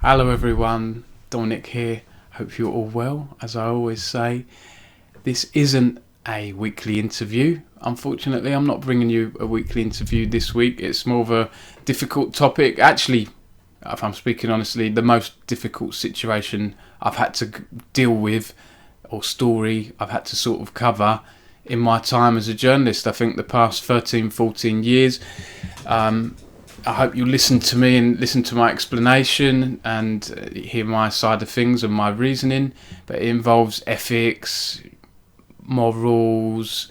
Hello everyone, Dominic here. Hope you're all well. As I always say, this isn't a weekly interview. Unfortunately, I'm not bringing you a weekly interview this week. It's more of a difficult topic. Actually, if I'm speaking honestly, the most difficult situation I've had to deal with, or story I've had to sort of cover in my time as a journalist. I think the past 13, 14 years. I hope you listen to me and listen to my explanation and hear my side of things and my reasoning. But it involves ethics, morals,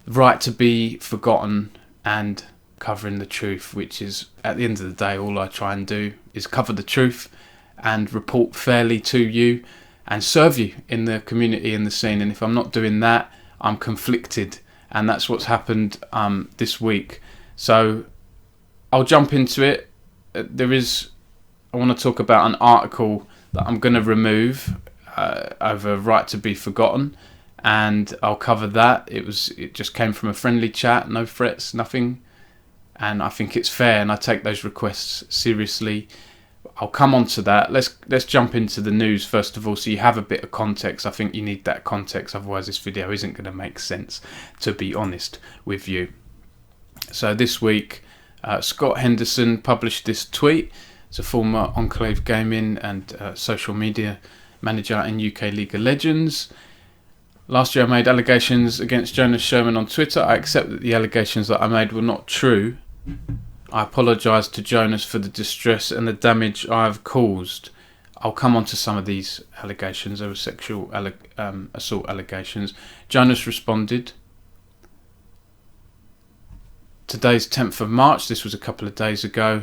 right to be forgotten, and covering the truth, which is, at the end of the day, all I try and do is cover the truth and report fairly to you and serve you in the community and the scene. And if I'm not doing that, I'm conflicted, and that's what's happened this week. So I'll jump into it. I want to talk about an article that I'm going to remove over right to be forgotten, and I'll cover that. It just came from a friendly chat, no threats, nothing, and I think it's fair, and I take those requests seriously. I'll come on to that. Let's jump into the news first of all, so you have a bit of context. I think you need that context, otherwise this video isn't going to make sense, to be honest with you. So this week, Scott Henderson published this tweet. He's a former Enclave Gaming and social media manager in UK League of Legends. Last year I made allegations against Jonas Sherman on Twitter. I accept that the allegations that I made were not true. I apologise to Jonas for the distress and the damage I have caused. I'll come on to some of these allegations. There were sexual assault allegations. Jonas responded. Today's 10th of March, this was a couple of days ago.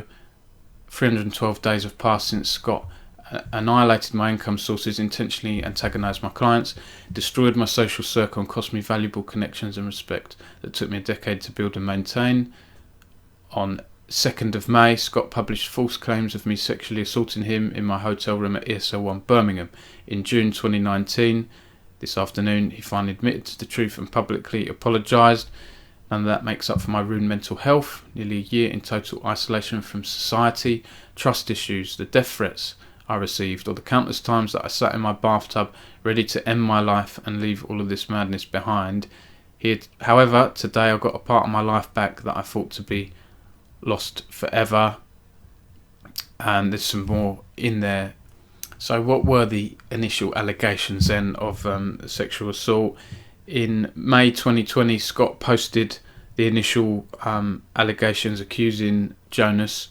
312 days have passed since Scott annihilated my income sources, intentionally antagonised my clients, destroyed my social circle and cost me valuable connections and respect that took me a decade to build and maintain. On 2nd of May, Scott published false claims of me sexually assaulting him in my hotel room at ESL1 Birmingham. In June 2019, this afternoon, he finally admitted to the truth and publicly apologised. None of that makes up for my ruined mental health, nearly a year in total isolation from society, trust issues, the death threats I received, or the countless times that I sat in my bathtub ready to end my life and leave all of this madness behind. However, today I got a part of my life back that I thought to be lost forever, and there's some more in there. So what were the initial allegations then of sexual assault? In May 2020, Scott posted the initial allegations accusing Jonas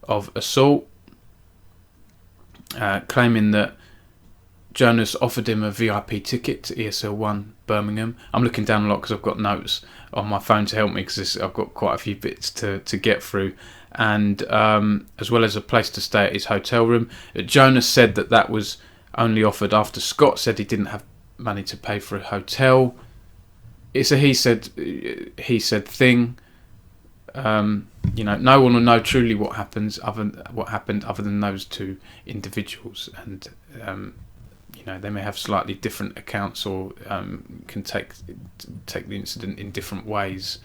of assault, claiming that Jonas offered him a VIP ticket to ESL1 Birmingham. I'm looking down a lot because I've got notes on my phone to help me, because I've got quite a few bits to get through, and as well as a place to stay at his hotel room. Jonas said that was only offered after Scott said he didn't have money to pay for a hotel. It's a he said thing. No one will know truly what happened other than those two individuals, and they may have slightly different accounts, or can take the incident in different ways.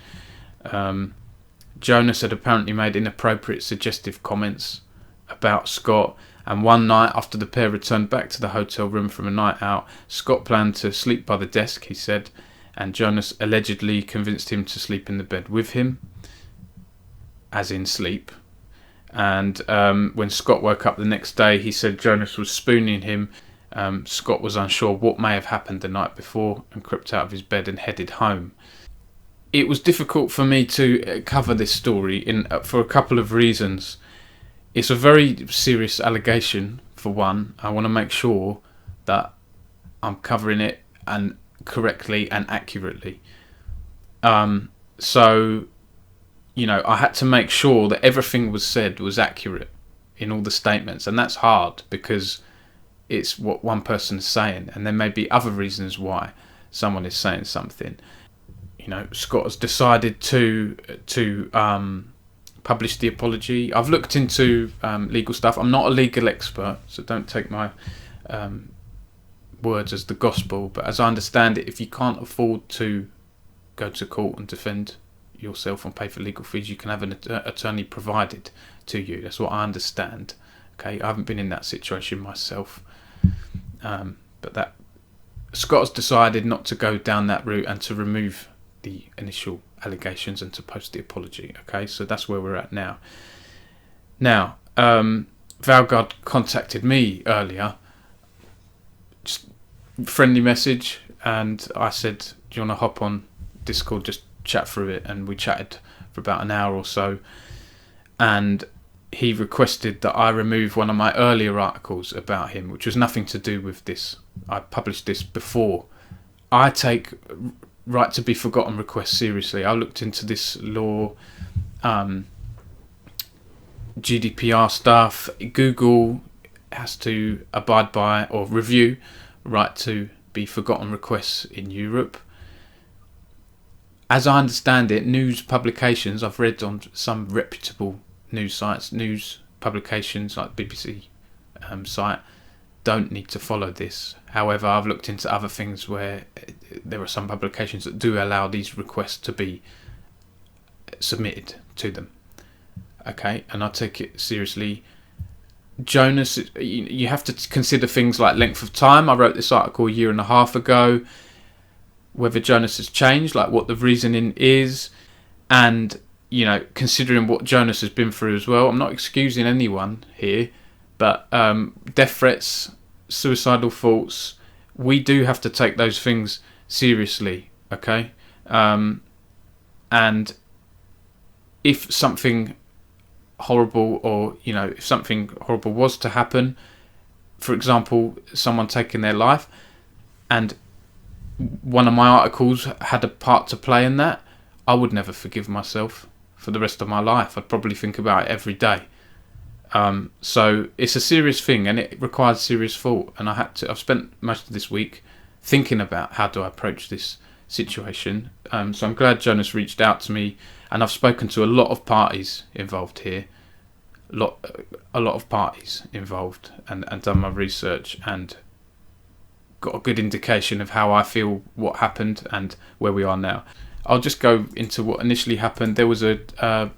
Jonas had apparently made inappropriate, suggestive comments about Scott, and one night after the pair returned back to the hotel room from a night out, Scott planned to sleep by the desk, he said, and Jonas allegedly convinced him to sleep in the bed with him, as in sleep. And when Scott woke up the next day, he said Jonas was spooning him. Scott was unsure what may have happened the night before and crept out of his bed and headed home. It was difficult for me to cover this story for a couple of reasons. It's a very serious allegation, for one. I want to make sure that I'm covering it and correctly and accurately. So I had to make sure that everything was said was accurate in all the statements, and that's hard because it's what one person is saying, and there may be other reasons why someone is saying something. Scott has decided to publish the apology. I've looked into legal stuff. I'm not a legal expert, so don't take my words as the gospel, but as I understand it, if you can't afford to go to court and defend yourself and pay for legal fees, you can have an attorney provided to you. That's what I understand. Okay, I haven't been in that situation myself, but that Scott has decided not to go down that route and to remove the initial allegations and to post the apology. Okay, so that's where we're at now. Now, Valgard contacted me earlier, just friendly message, and I said, do you want to hop on Discord, just chat through it? And we chatted for about an hour or so, and he requested that I remove one of my earlier articles about him, which was nothing to do with this. I published this before. I take right to be forgotten requests seriously. I looked into this law, GDPR stuff. Google has to abide by or review right to be forgotten requests in Europe. As I understand it, news publications, I've read on some reputable news sites, news publications like BBC site, don't need to follow this. However, I've looked into other things where there are some publications that do allow these requests to be submitted to them. Okay, and I take it seriously. Jonas, you have to consider things like length of time. I wrote this article 1.5 years ago. Whether Jonas has changed, like what the reasoning is, and considering what Jonas has been through as well. I'm not excusing anyone here, but death threats, suicidal thoughts, we do have to take those things seriously. Okay, and if something horrible, or if something horrible was to happen, for example, someone taking their life, and one of my articles had a part to play in that, I would never forgive myself for the rest of my life. I'd probably think about it every day. So it's a serious thing, and it requires serious thought, and I've spent most of this week thinking about how do I approach this situation. So I'm glad Jonas reached out to me, and I've spoken to a lot of parties involved here, a lot of parties involved, and done my research and got a good indication of how I feel, what happened, and where we are now. I'll just go into what initially happened. There was a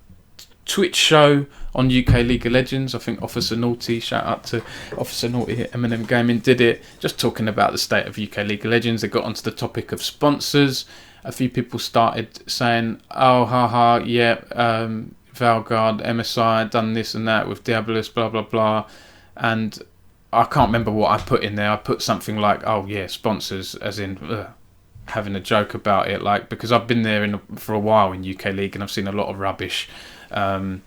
Twitch show on UK League of Legends. I think Officer Naughty, shout out to Officer Naughty at M&M Gaming, did it, just talking about the state of UK League of Legends. They got onto the topic of sponsors. A few people started saying, oh, haha, yeah, Valgard, MSI, done this and that with Diabolus, blah, blah, blah. And I can't remember what I put in there. I put something like, oh, yeah, sponsors, as in having a joke about it, like, because I've been there for a while in UK League, and I've seen a lot of rubbish. And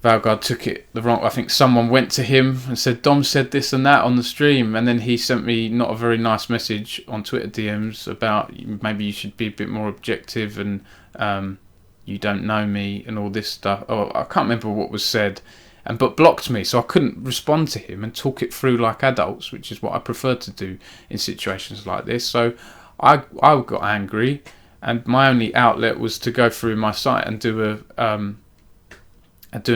Valgard took it the wrong. I think someone went to him and said, Dom said this and that on the stream, and then he sent me not a very nice message on Twitter DMs about maybe you should be a bit more objective, and you don't know me and all this stuff. Oh, I can't remember what was said, but blocked me, so I couldn't respond to him and talk it through like adults, which is what I prefer to do in situations like this. So I got angry, and my only outlet was to go through my site and do an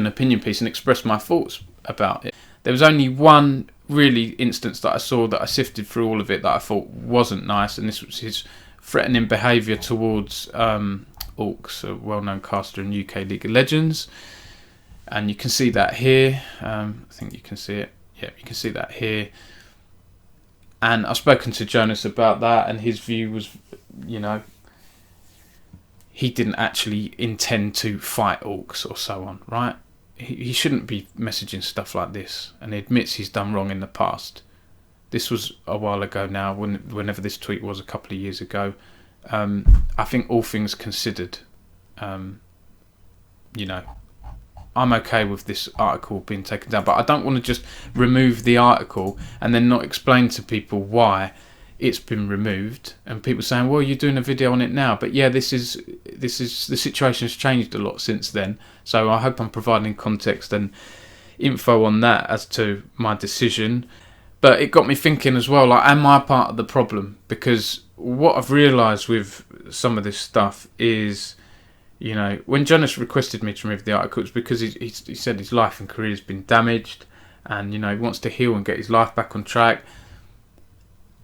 opinion piece and express my thoughts about it. There was only one really instance that I saw that I sifted through all of it that I thought wasn't nice, and this was his threatening behaviour towards Orcs, a well-known caster in UK League of Legends. And you can see that here. I think you can see it. Yeah, you can see that here. And I've spoken to Jonas about that, and his view was, he didn't actually intend to fight Orcs or so on, right? He shouldn't be messaging stuff like this, and he admits he's done wrong in the past. This was a while ago now, whenever this tweet was, a couple of years ago. I think all things considered, I'm okay with this article being taken down, but I don't want to just remove the article and then not explain to people why it's been removed, and people saying, well, you're doing a video on it now. But yeah, this is the situation has changed a lot since then, so I hope I'm providing context and info on that as to my decision. But it got me thinking as well, like, am I part of the problem? Because what I've realised with some of this stuff is, when Jonas requested me to remove the article, it's because he said his life and career has been damaged, and he wants to heal and get his life back on track.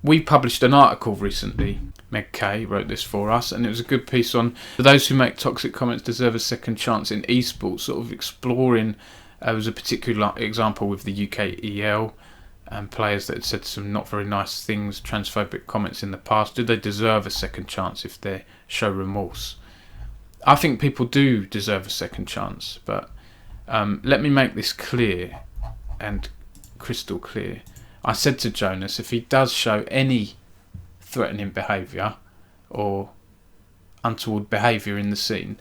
We published an article recently Meg K wrote this for us, and it was a good piece on those who make toxic comments deserve a second chance in esports, sort of exploring. There was a particular example with the UKEL and players that had said some not very nice things, transphobic comments in the past. Do they deserve a second chance if they show remorse? I think people do deserve a second chance, but let me make this clear and crystal clear. I said to Jonas, if he does show any threatening behaviour or untoward behaviour in the scene,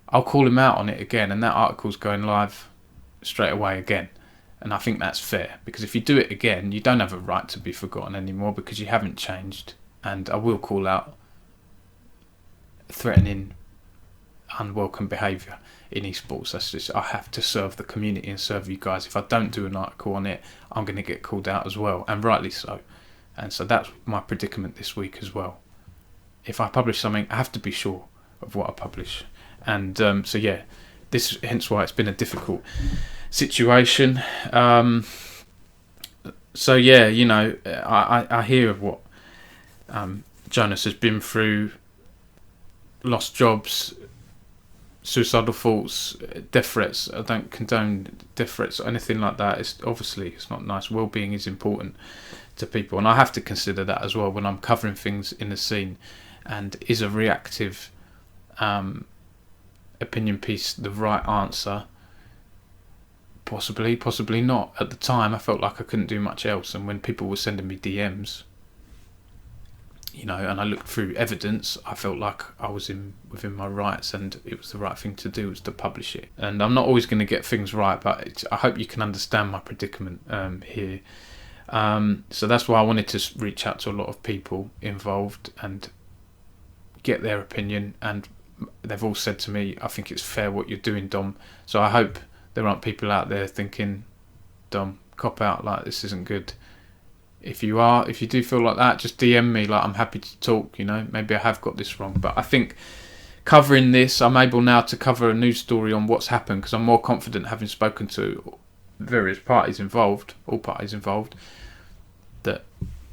I'll call him out on it again, and that article's going live straight away again. And I think that's fair, because if you do it again, you don't have a right to be forgotten anymore, because you haven't changed. And I will call out threatening, unwelcome behaviour in esports. That's just, I have to serve the community and serve you guys. If I don't do an article on it, I'm going to get called out as well, and rightly so. And so that's my predicament this week as well. If I publish something, I have to be sure of what I publish. And so yeah, this hence why it's been a difficult situation. So yeah, you know, I hear of what Jonas has been through, lost jobs, suicidal thoughts, death threats. I don't condone death threats or anything like that. It's obviously it's not nice. Wellbeing is important to people, and I have to consider that as well when I'm covering things in the scene. And is a reactive opinion piece the right answer? Possibly not. At the time, I felt like I couldn't do much else, and when people were sending me DMs, you know, and I looked through evidence, I felt like I was within my rights, and it was the right thing to do was to publish it. And I'm not always going to get things right, but I hope you can understand my predicament here. So that's why I wanted to reach out to a lot of people involved and get their opinion, and they've all said to me, I think it's fair what you're doing, Dom. So I hope there aren't people out there thinking, Dom, cop out, like this isn't good. If you do feel like that, just DM me, like I'm happy to talk, you know, maybe I have got this wrong. But I think covering this, I'm able now to cover a news story on what's happened, because I'm more confident, having spoken to various parties involved, all parties involved, that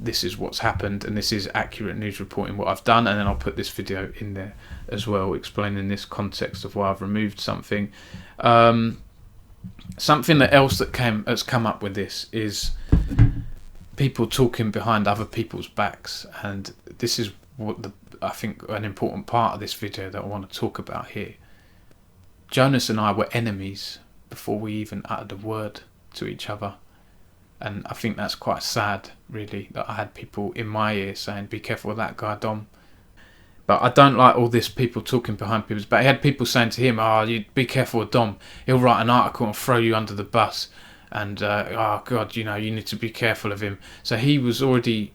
this is what's happened and this is accurate news reporting what I've done. And then I'll put this video in there as well, explaining this context of why I've removed something. Something else that's come up with this is people talking behind other people's backs, and this is what I think an important part of this video that I want to talk about here. Jonas and I were enemies before we even uttered a word to each other, and I think that's quite sad, really, that I had people in my ear saying, be careful with that guy, Dom. But I don't like all this people talking behind people's back. He had people saying to him, you be careful with Dom, he'll write an article and throw you under the bus, and oh God, you know, you need to be careful of him. So he was already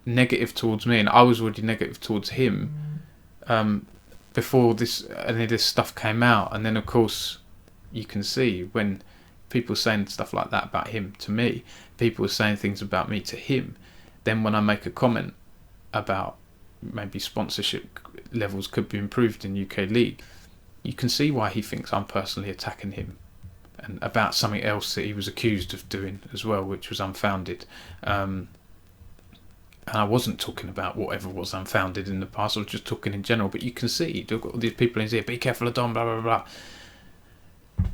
negative towards me, and I was already negative towards him before any of this stuff came out. And then of course you can see when people saying stuff like that about him to me, people are saying things about me to him. Then when I make a comment about maybe sponsorship levels could be improved in UK League, you can see why he thinks I'm personally attacking him, and about something else that he was accused of doing as well, which was unfounded. And I wasn't talking about whatever was unfounded in the past, I was just talking in general. But you can see, you've got all these people in his ear, be careful of Dom, blah blah blah.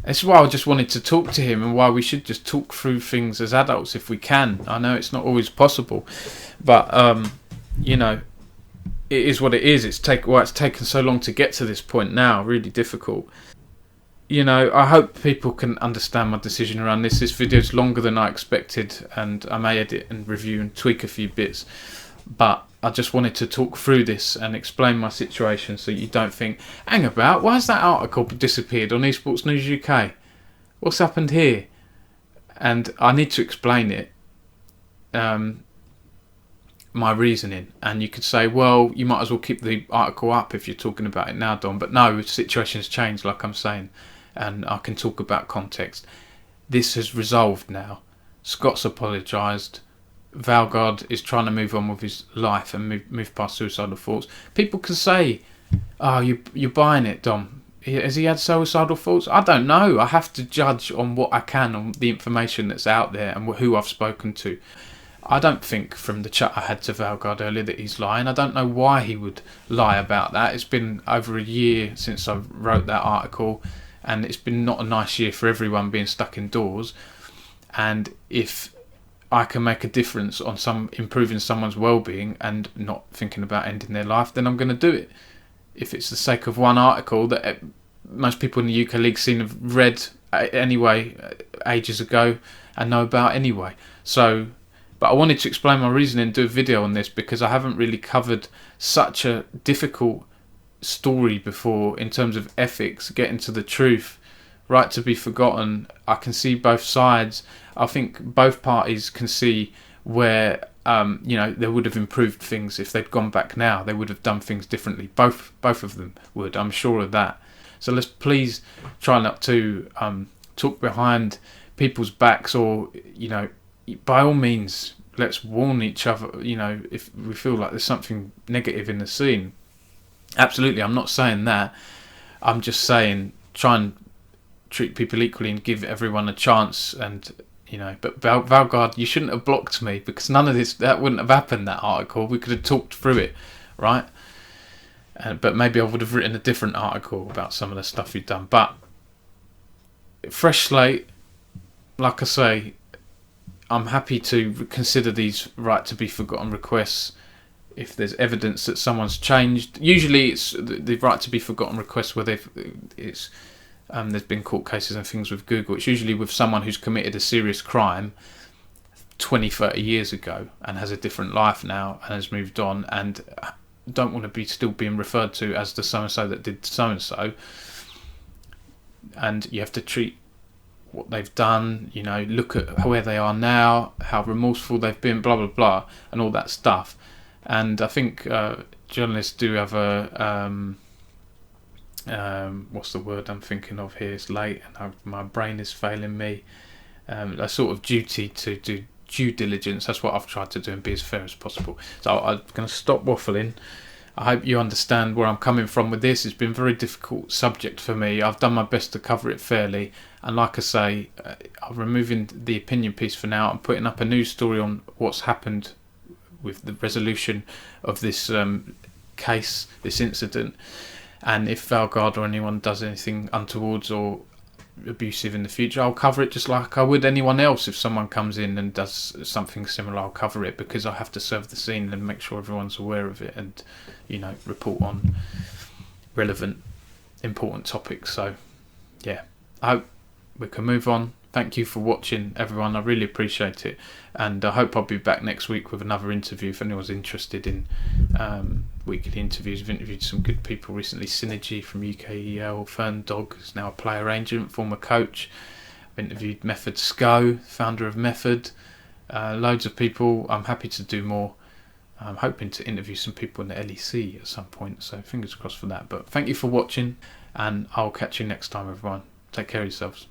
That's why I just wanted to talk to him, and why we should just talk through things as adults if we can. I know it's not always possible, but you know, it is what it is. It's taken so long to get to this point now, really difficult. You know, I hope people can understand my decision around this. This video is longer than I expected, and I may edit and review and tweak a few bits, but I just wanted to talk through this and explain my situation, so you don't think, hang about, why has that article disappeared on Esports News UK? What's happened here? And I need to explain it, my reasoning. And you could say, well, you might as well keep the article up if you're talking about it now, Don. But no, the situation's changed, like I'm saying, and I can talk about context. This has resolved now. Scott's apologised. Valgard is trying to move on with his life and move past suicidal thoughts. People can say, oh, you're buying it, Dom. Has he had suicidal thoughts? I don't know. I have to judge on what I can, on the information that's out there and who I've spoken to. I don't think from the chat I had to Valgard earlier that he's lying. I don't know why he would lie about that. It's been over a year since I wrote that article, and it's been not a nice year for everyone being stuck indoors. And if I can make a difference on improving someone's well-being and not thinking about ending their life, then I'm going to do it. If it's the sake of one article that most people in the UK League scene have read anyway ages ago and know about anyway. So, but I wanted to explain my reasoning and do a video on this because I haven't really covered such a difficult story before in terms of ethics, getting to the truth, right to be forgotten. I can see both sides. I think both parties can see where they would have improved things if they'd gone back now. They would have done things differently. Both of them would. I'm sure of that. So let's please try not to talk behind people's backs, or by all means, let's warn each other. If we feel like there's something negative in the scene. Absolutely, I'm not saying that. I'm just saying try and treat people equally and give everyone a chance. And but Valgard, you shouldn't have blocked me, because none of that wouldn't have happened. That article, we could have talked through it, right? But maybe I would have written a different article about some of the stuff you've done. But fresh slate, like I say, I'm happy to consider these right to be forgotten requests if there's evidence that someone's changed. Usually it's the right to be forgotten requests where there's been court cases and things with Google. It's usually with someone who's committed a serious crime 20, 30 years ago and has a different life now and has moved on and don't want to be still being referred to as the so-and-so that did so-and-so. And you have to treat what they've done, look at where they are now, how remorseful they've been, blah, blah, blah, and all that stuff. And I think journalists do have what's the word I'm thinking of here? It's late and my brain is failing me. A sort of duty to do due diligence. That's what I've tried to do and be as fair as possible. So I'm going to stop waffling. I hope you understand where I'm coming from with this. It's been a very difficult subject for me. I've done my best to cover it fairly. And like I say, I'm removing the opinion piece for now. I'm putting up a news story on what's happened with the resolution of this case, this incident. And if Valgard or anyone does anything untowards or abusive in the future, I'll cover it just like I would anyone else. If someone comes in and does something similar, I'll cover it, because I have to serve the scene and make sure everyone's aware of it and report on relevant, important topics. So yeah, I hope we can move on. Thank you for watching, everyone. I really appreciate it, and I hope I'll be back next week with another interview. If anyone's interested in weekly interviews, I've interviewed some good people recently. Synergy from UKEL, Fern Dog, who's now a player agent, former coach. I've interviewed Method Sco, founder of Method. Loads of people. I'm happy to do more. I'm hoping to interview some people in the LEC at some point, so fingers crossed for that. But thank you for watching, and I'll catch you next time, everyone. Take care of yourselves.